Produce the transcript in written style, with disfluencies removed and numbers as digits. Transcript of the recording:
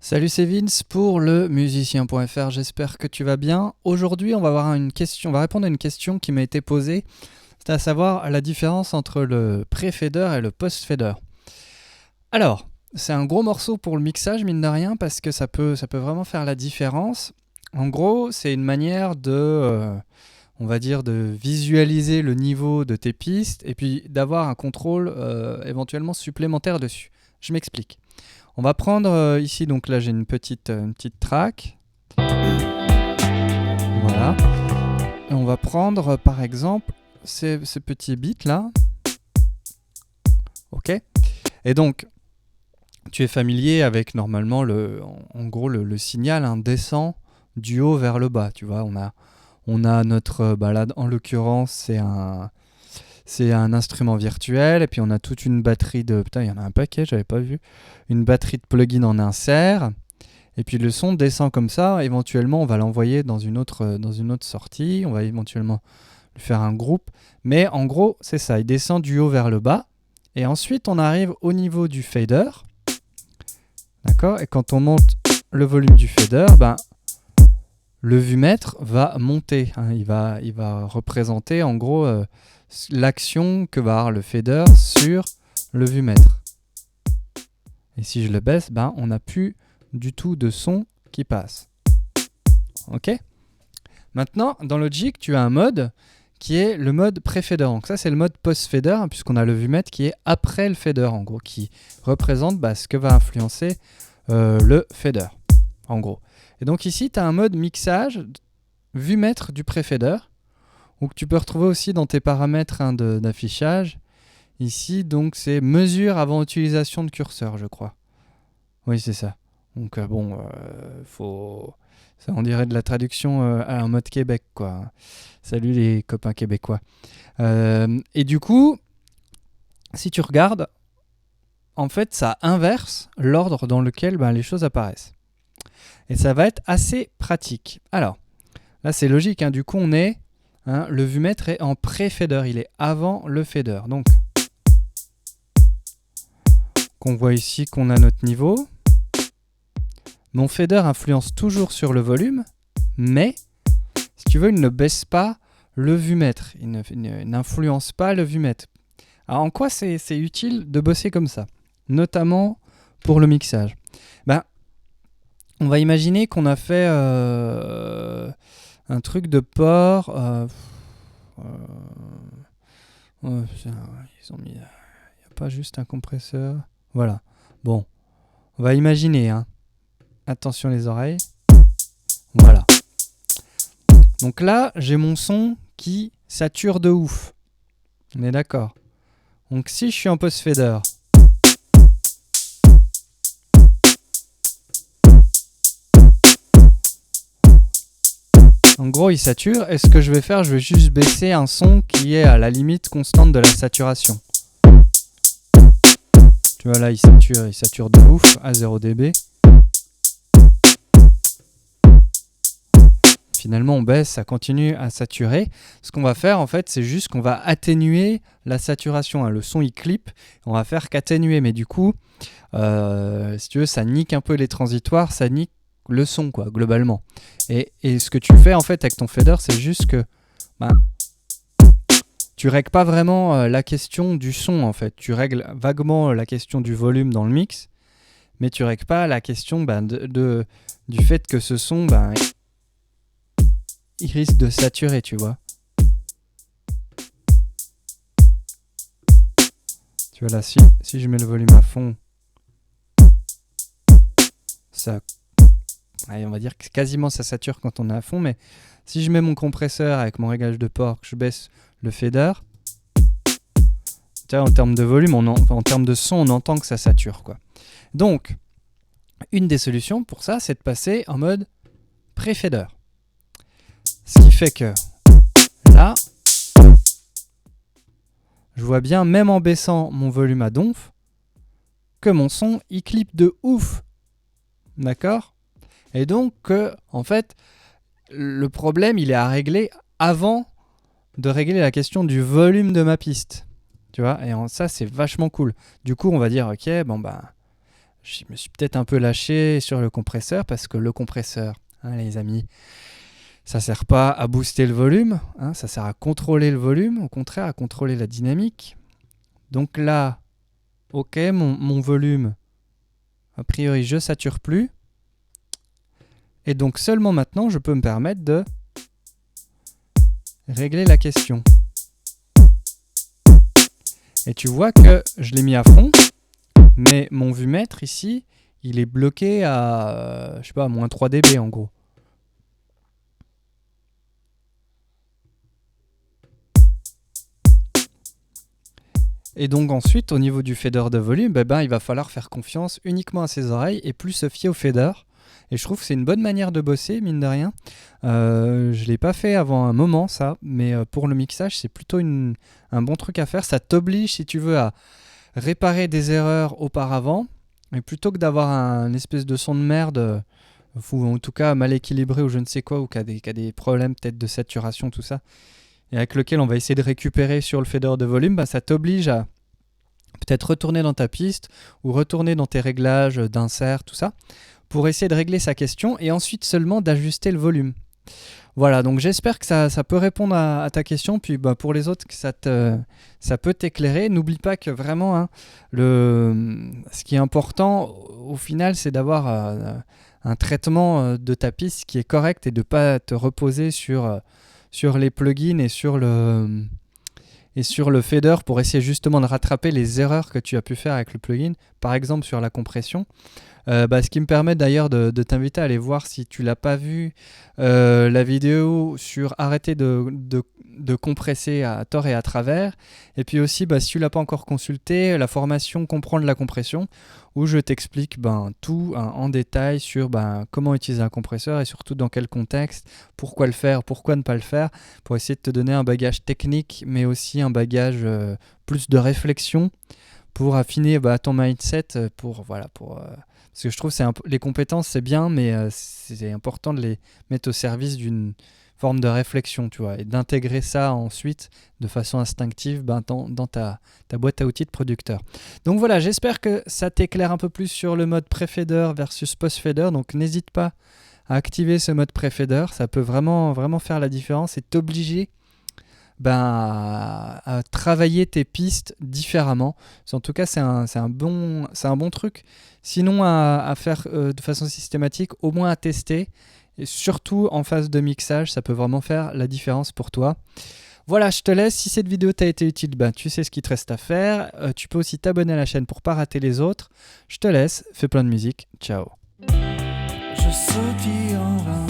Salut, c'est Vince pour le musicien.fr, j'espère que tu vas bien. Aujourd'hui, on va répondre à une question qui m'a été posée, c'est à savoir la différence entre le pré-fader et le post-fader. Alors, c'est un gros morceau pour le mixage, mine de rien, parce que ça peut vraiment faire la différence. En gros, c'est une manière on va dire, de visualiser le niveau de tes pistes et puis d'avoir un contrôle éventuellement supplémentaire dessus. Je m'explique. On va prendre ici, donc là j'ai une petite track. Voilà. Et on va prendre par exemple ces petits beats là. Ok. Et donc, tu es familier avec normalement en gros le signal descend du haut vers le bas. Tu vois, on a notre là en l'occurrence c'est un instrument virtuel, et puis on a toute une batterie de... Putain, il y en a un paquet, j'avais pas vu. Une batterie de plugins en insert. Et puis le son descend comme ça. Éventuellement, on va l'envoyer dans une autre sortie. On va éventuellement lui faire un groupe. Mais en gros, c'est ça. Il descend du haut vers le bas. Et ensuite, on arrive au niveau du fader. D'accord ? Et quand on monte le volume du fader, le vumètre va monter. Il va représenter en gros... l'action que va avoir le fader sur le vumètre. Et si je le baisse, on n'a plus du tout de son qui passe. Ok ? Maintenant, dans Logic, tu as un mode qui est le mode pré-fader. Donc ça, c'est le mode post-fader, puisqu'on a le vumètre qui est après le fader, en gros, qui représente ce que va influencer le fader, en gros. Et donc ici, tu as un mode mixage vumètre du pré-fader, ou que tu peux retrouver aussi dans tes paramètres d'affichage. Ici, donc, c'est mesure avant utilisation de curseur, je crois. Oui, c'est ça. Donc, ça, on dirait de la traduction à un mode Québec, quoi. Salut les copains québécois. Et du coup, si tu regardes, en fait, ça inverse l'ordre dans lequel les choses apparaissent. Et ça va être assez pratique. Alors, là, c'est logique. Du coup, on est... le vumètre est en pré-fader, il est avant le fader. Donc, qu'on voit ici qu'on a notre niveau. Mon fader influence toujours sur le volume, mais, si tu veux, il ne baisse pas le vumètre. Il n'influence pas le vumètre. Alors, en quoi c'est utile de bosser comme ça ? Notamment pour le mixage. On va imaginer qu'on a fait... un truc de port. Ils ont mis. Il n'y a pas juste un compresseur. Voilà. Bon. On va imaginer. Attention les oreilles. Voilà. Donc là, j'ai mon son qui sature de ouf. On est d'accord. Donc si je suis en post-fader. En gros, il sature, et ce que je vais faire, je vais juste baisser un son qui est à la limite constante de la saturation. Tu vois là, il sature de ouf à 0 dB. Finalement, on baisse, ça continue à saturer. Ce qu'on va faire, en fait, c'est juste qu'on va atténuer la saturation. Le son, il clip, on va faire qu'atténuer. Mais du coup, si tu veux, ça nique un peu les transitoires, ça nique le son, quoi, globalement. Et ce que tu fais en fait avec ton fader, c'est juste que tu règles pas vraiment la question du son, en fait. Tu règles vaguement la question du volume dans le mix, mais tu règles pas la question du fait que ce son, il risque de saturer, tu vois. Tu vois là, si je mets le volume à fond, ça... on va dire que quasiment ça sature quand on est à fond, mais si je mets mon compresseur avec mon réglage de port, que je baisse le fader, en termes de volume, en termes de son, on entend que ça sature, quoi. Donc, une des solutions pour ça, c'est de passer en mode pré-fader. Ce qui fait que là, je vois bien, même en baissant mon volume à donf, que mon son, il clip de ouf. D'accord ? Et donc, en fait, le problème, il est à régler avant de régler la question du volume de ma piste. Tu vois ? Et ça, c'est vachement cool. Du coup, on va dire, ok, je me suis peut-être un peu lâché sur le compresseur parce que le compresseur, hein, les amis, ça sert pas à booster le volume, hein, ça sert à contrôler le volume, au contraire à contrôler la dynamique. Donc là, ok, mon volume, a priori je sature plus. Et donc seulement maintenant je peux me permettre de régler la question. Et tu vois que je l'ai mis à fond, mais mon vumètre ici, il est bloqué à, je sais pas, à moins 3 dB en gros. Et donc ensuite, au niveau du fader de volume, il va falloir faire confiance uniquement à ses oreilles et plus se fier au fader. Et je trouve que c'est une bonne manière de bosser, mine de rien. Je ne l'ai pas fait avant un moment, ça, mais pour le mixage, c'est plutôt un bon truc à faire. Ça t'oblige, si tu veux, à réparer des erreurs auparavant. Et plutôt que d'avoir un espèce de son de merde, ou en tout cas mal équilibré ou je ne sais quoi, ou qui a des problèmes peut-être de saturation, tout ça, et avec lequel on va essayer de récupérer sur le fader de volume, ça t'oblige à peut-être retourner dans ta piste ou retourner dans tes réglages d'insert, tout ça, pour essayer de régler sa question et ensuite seulement d'ajuster le volume. Voilà, donc j'espère que ça peut répondre à ta question, puis pour les autres, que ça peut t'éclairer. N'oublie pas que vraiment, hein, ce qui est important au final, c'est d'avoir un traitement de ta piste qui est correct et de ne pas te reposer sur les plugins et sur le fader pour essayer justement de rattraper les erreurs que tu as pu faire avec le plugin, par exemple sur la compression. Ce qui me permet d'ailleurs de t'inviter à aller voir, si tu l'as pas vu, la vidéo sur arrêter de compresser à tort et à travers, et puis aussi si tu l'as pas encore consulté, la formation Comprendre la compression, où je t'explique tout en détail sur comment utiliser un compresseur et surtout dans quel contexte, pourquoi le faire, pourquoi ne pas le faire, pour essayer de te donner un bagage technique mais aussi un bagage plus de réflexion pour affiner ton mindset, parce que je trouve que les compétences c'est bien, mais c'est important de les mettre au service d'une forme de réflexion, tu vois, et d'intégrer ça ensuite de façon instinctive dans ta boîte à outils de producteur. Donc voilà, j'espère que ça t'éclaire un peu plus sur le mode pré-fader versus post-fader. Donc n'hésite pas à activer ce mode pré-fader, ça peut vraiment, vraiment faire la différence et t'obliger à travailler tes pistes différemment. En tout cas, c'est un bon truc. Sinon, à faire de façon systématique, au moins à tester. Et surtout en phase de mixage, ça peut vraiment faire la différence pour toi. Voilà, je te laisse. Si cette vidéo t'a été utile, tu sais ce qu'il te reste à faire. Tu peux aussi t'abonner à la chaîne pour pas rater les autres. Je te laisse. Fais plein de musique. Ciao. Je sautille en vain.